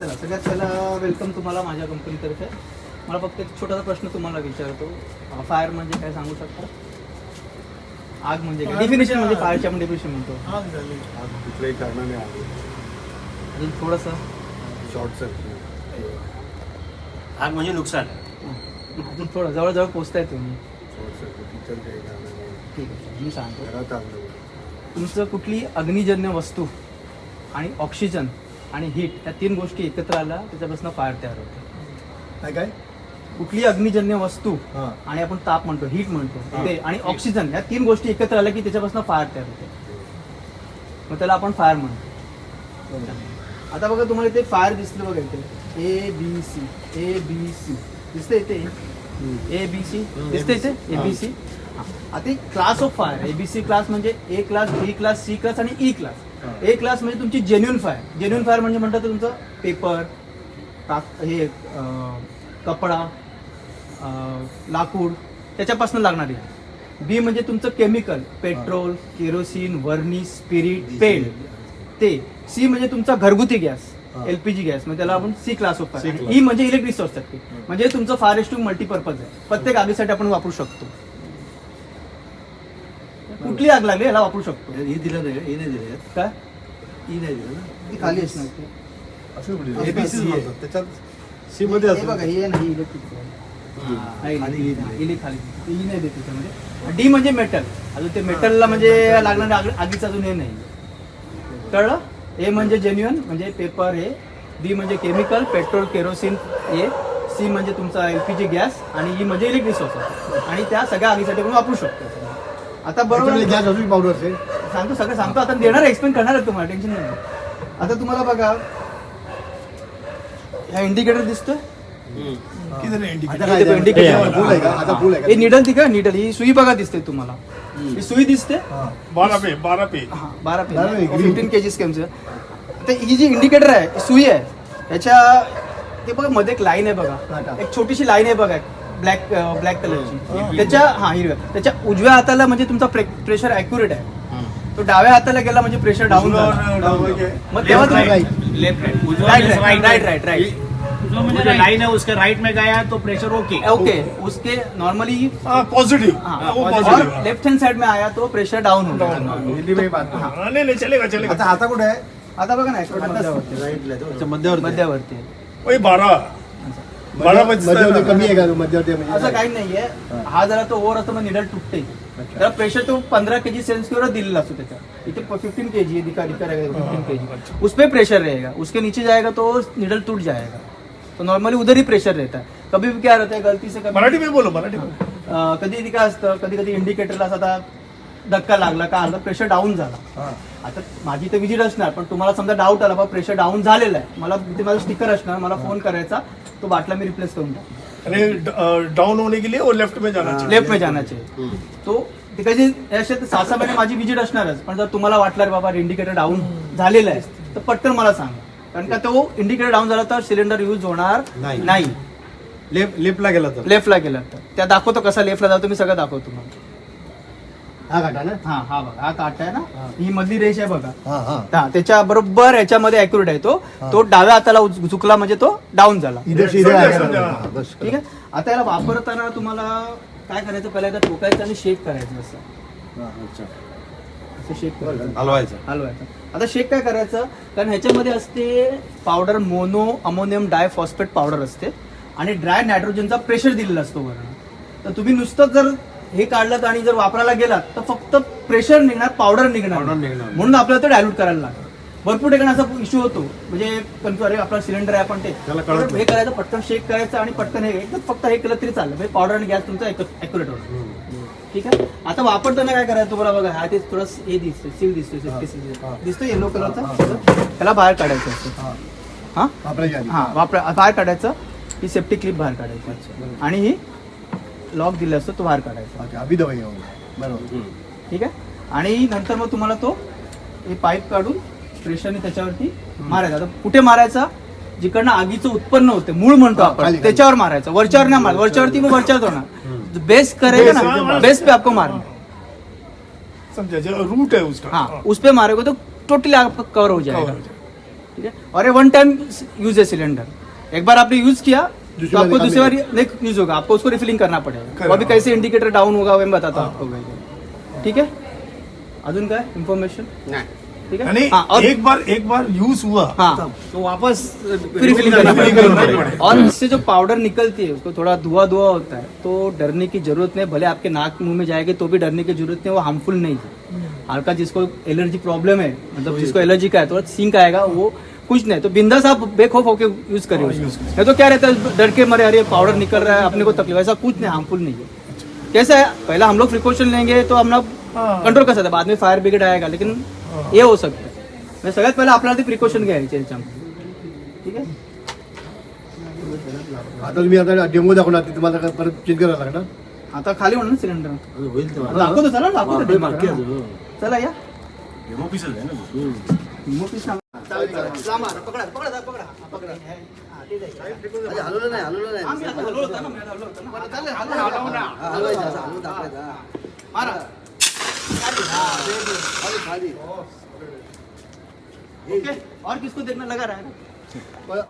चला सगळ्यात पहिला वेलकम तुम्हाला माझ्या कंपनीतर्फे. मला फक्त एक छोटासा प्रश्न तुम्हाला विचारतो. फायर म्हणजे काय सांगू शकता? आग म्हणजे काय? डेफिनेशन म्हणजे फायरची आपण डेफिनेशन म्हणतो. आग झाली. आग कुठल्याही कारणाने आली. अजून थोडंसं शॉर्ट सर्किट. आग म्हणजे नुकसान. अजून थोडं जवळजवळ पोचताय तुम्ही. शॉर्ट सर्किट इतर काही कारणाने. ठीक आहे, मी सांगतो. घरात आग लागली. तुमचं कुठली अग्निजन्य वस्तू आणि ऑक्सिजन आणि हीट या तीन गोष्टी एकत्र आल्या त्याच्यापासून फायर तयार होते. काय काय? कुठली अग्निजन्य वस्तू हां. आणि आपण ताप म्हणतो, हीट म्हणतो ते, आणि ऑक्सिजन या तीन गोष्टी एकत्र आल्या की त्याच्यापासून फायर तयार होते. मग त्याला आपण फायर म्हणतो. आता बघा तुम्हाला ते फायर दिसलं बघा इथे ए बी सी दिसते इथे. ए बी सी दिसते इथे ए बी सी. आता class of fire ABC class म्हणजे ए क्लास, बी क्लास, सी क्लास आणि ई क्लास. ए क्लास म्हणजे तुमची जेन्युइन फायर. जेन्युइन फायर म्हणजे म्हणतात तुमचं पेपर, हे कपडा, लाकूड त्याच्यापासून लागणारी. बी म्हणजे तुमचं chemical, petrol, kerosene, varnish, spirit, paint ते. सी म्हणजे तुमचा घरगुती गॅस, एलपीजी गॅस, म्हणजे त्याला आपण C class of fire. E म्हणजे इलेक्ट्रिक शॉर्ट म्हणजे तुमचं फायर एक्सटिंग्विशर मल्टीपर्पज आहे. प्रत्येक आगीसाठी आपण वापरू शकतो. कुठली आग लागली याला वापरू शकतो. हे दिलं नाही, हे नाही दिलं. काय ई नाही दिलं ना. ती खाली असणार ते. असं कुठे? ABC ABC आहे. म्हणतात. त्याच्यात सी मध्ये हे असतं. बघा हे नाही इलेक्ट्रिक खाली खाली खाली ई नाही देत त्याच्यामध्ये. डी म्हणजे मेटल. अजून ते मेटलला म्हणजे लागणारे आगीचं अजून हे नाही कळलं. ए म्हणजे जेन्युइन म्हणजे पेपर हे. बी म्हणजे केमिकल, पेट्रोल, केरोसिन हे. सी म्हणजे तुमचा एलपीजी गॅस आणि ई म्हणजे इलेक्ट्रिक सोर्स. आणि त्या सगळ्या आगीसाठी आपण वापरू शकतो. आता बरोबर गॅस अजून पावडर असेल. सांगतो, सगळं सांगतो. आता देणार, एक्सप्लेन करणार आहे तुम्हाला, टेन्शन नाही. आता तुम्हाला बघा हा इंडिकेटर दिसतोय. किती नाही आता इंडिकेटर. काय इथे इंडिकेटर फुल आहे का? आता फुल आहे हे का? निडल ती का निडल ही सुई बघा दिसते तुम्हाला. ही सुई दिसते. हां. 12 पे 12 नाही, green. 15 kg स्केमचं. आता ही जी इंडिकेटर आहे ही सुई आहे. याच्या ते बघा मध्ये एक लाईन आहे बघा, एक छोटीशी लाईन आहे बघा ब्लॅक कलरची. त्याच्या हिरव्या त्याच्या उजव्या हाताला म्हणजे तुमचा प्रेशर ॲक्युरेट आहे. तो डाव्या हाताला गेला म्हणजे प्रेशर डाऊन झाला. मग तेव्हा तुम्ही राईट जो मुझे लाइन है उसके राइट में गया तो प्रेशर ओके. ओके उसके नॉर्मली पॉझिटिव्ह. और लेफ्ट हैंड साइड में आया तो प्रेशर डाउन होगा. हिंदी में ही बात करो. नाही नाही चलेगा चलेगा. आता आता कुठे आहे? आता बघा ना accurate मध्यावरती. राईटला तो. अच्छा, मध्यावरती. मध्यावरती ओय 12 मध्यावरती कमी आहे का? मध्यावरती म्हणजे असं काही नाहीये. हा जरा तो ओव्हर असतो मग निडल तुटते. त्याला प्रेशर तो 15 kg सेंस की दिलेला असतो. त्याच्या इथे 15 kg दिखा रहेगा 15 kg उस पे प्रेशर रहेगा. उसके नीचे जाएगा तो निडल टूट जाएगा. तो नॉर्मली उधर ही प्रेशर रहता है. कभी भी क्या रहता है गलती से मराठी में बोलो मराठी में. कधी काय असतं, कधी कधी इंडिकेटरला आता धक्का लागला का अर्धा प्रेशर डाऊन झाला. हां. आता माझी तर विजिट असणार, पण तुम्हाला समजा डाऊट आला बा प्रेशर डाऊन झालेला आहे, मला ते माझं स्टिकर असणार, मला फोन करायचा, तो बाटला मी रिप्लेस करून टाकतो. अरे डाउन होने के लिए और लेफ्ट में जाना चाहिए. लेफ्ट में जाना चाहिए. तो ते कधी असे 6-6 महिने माझी विजिट असणारच. पण जर तुम्हाला वाटलं रे बाबा इंडिकेटर डाऊन झालेला आहे तर पटकन मला सांगा. कारण का तो इंडिकेटर डाऊन झाला तर सिलेंडर यूज होणार नाही. लेफ्टला गेला तर लेफ्टला गेला तर त्या दाखवतो कसा लेफ्टला जातो, मी सगळं दाखवतो तुम्हाला. हा काटा ना. हा बघा हा काटा आहे ना, ही मधली रेष आहे बघा. हां हां. हा त्याच्या बरोबर याच्यामध्ये ॲक्युरेट आहे तो. तो डाव्या हाताला झुकला म्हणजे तो डाऊन झाला. इधर सीधे आहे. समजा. हां, बस. ठीक आहे. आता याला वापरताना तुम्हाला काय करायचं, पहिल्यांदा टोकायचं आणि शेक करायचं. असं हां, अच्छा. असं शेक करायचं, हलवायचं. आता शेक काय करायचं, कारण ह्याच्यामध्ये असते powder, mono ammonium diphosphate powder असते आणि ड्राय नायट्रोजनचा प्रेशर दिलेला असतो वरून. तर तुम्ही नुसतं जर हे काढलं आणि जर वापरायला गेलात तर फक्त प्रेशर निघणार, पावडर निघणार. म्हणून आपल्याला ते डायल्यूट करायला लागतं. भरपूर ठिकाणी असा इश्यू होतो, म्हणजे अरे आपला सिलेंडर आहे आपण ते हे करायचं, पटकन शेक करायचं आणि पटकन हे एकदम फक्त हे केलं तरी चाललं, म्हणजे पावडर आणि गॅस तुमचा ॲक्युरेट होतो. ठीक आहे. आता वापरताना काय करायचं तुम्हाला बघा, हा ते थोडं हे दिसतोय, सील दिसतोय येलो कलरचा, त्याला बाहेर काढायचं असतं. हा बाहेर काढायचं. ही सेफ्टी क्लिप बाहेर काढायची आणि ही लॉक दिलं असतं तो बाहेर काढायचा. अभी दवाई बरोबर. ठीक आहे. आणि नंतर मग तुम्हाला तो हे पाईप काढून प्रेशरने त्याच्यावरती मारायचा. आता कुठे मारायचा, जिकडनं आगीचं उत्पन्न होते, मूळ म्हणतो आपण, त्याच्यावर मारायचं. वरच्यावर नाही मारायचं. वरच्यावरती मग वरच्यावर होणार. बेस करेगा ना, बेस पे आपको मारना. समझा जो रूट है उसका. हाँ उस पे मारोगे तो टोटली आपका कवर हो जाएगा. ठीक है। और ये वन टाइम यूज है सिलेंडर, एक बार आपने यूज किया दूसरी तो बार आपको दूसरी बार निकालने नहीं यूज होगा, आपको उसको रिफिलिंग करना पड़ेगा। करेक्ट। वो अभी कैसे इंडिकेटर डाउन होगा मैं बताता हूँ आपको पहिले. ठीक है. अजून काय इन्फॉर्मेशन? नाही. ठीक है. यानी हाँ, और एक बार यूज हुआ हाँ तो वापस रिफिलिंग करना रिफिलिंग पड़ेगा. करना पड़ेगा. और इससे जो पाउडर निकलती है उसको थोड़ा धुआ होता है, तो डरने की जरूरत नहीं. भले आपके नाक मुंह में जाएगी तो भी डरने की जरूरत नहीं, वो हार्मफुल नहीं है. हल्का जिसको एलर्जी प्रॉब्लम है, मतलब जिसको एलर्जी का है, तो सिंक आएगा, वो कुछ नहीं. तो बिंदास आप बेखौफ होके यूज करिए उसको. नहीं तो क्या रहता है, डर के मरे अरे पाउडर निकल रहा है अपने को तकलीफ, ऐसा कुछ नहीं, हार्मफुल नहीं है. कैसा है, पहला हम लोग प्रिकॉशन लेंगे तो हम लोग कंट्रोल कर सकते हैं, बाद में फायर ब्रिगेड आएगा, लेकिन हे होऊ शकतं. म्हणजे सगळ्यात पहिला आपल्याला ते प्रिकॉशन घ्यायचे याच्यामध्ये. ठीक आहे. आता तुम्ही आता डेमो दाखवणार ते तुम्हाला काय परत चेंज करायला लागणार. आता खाली होणार ना सिलेंडर. होईल तेव्हा. दाखवतो, चला दाखवतो आपलं demo बाकी करा. आहे अजून. चला या. डेमो पीसच आहे ना. Demo piece सांगा. लांब मारा, पकडा पकडा पकडा. हा, पकडा. हा, ते जाईल. अरे हलवलं नाही हलवलं नाही. आम्ही आता हलवलं होतं ना, मी आता हलवलं होतं ना. बरं, चालेल, हलवू ना. हा, हलवायचं असं हलवून टाकायचं. हा. मारा. खाली खाली. ओके. और किसको देखना लगा रहा है?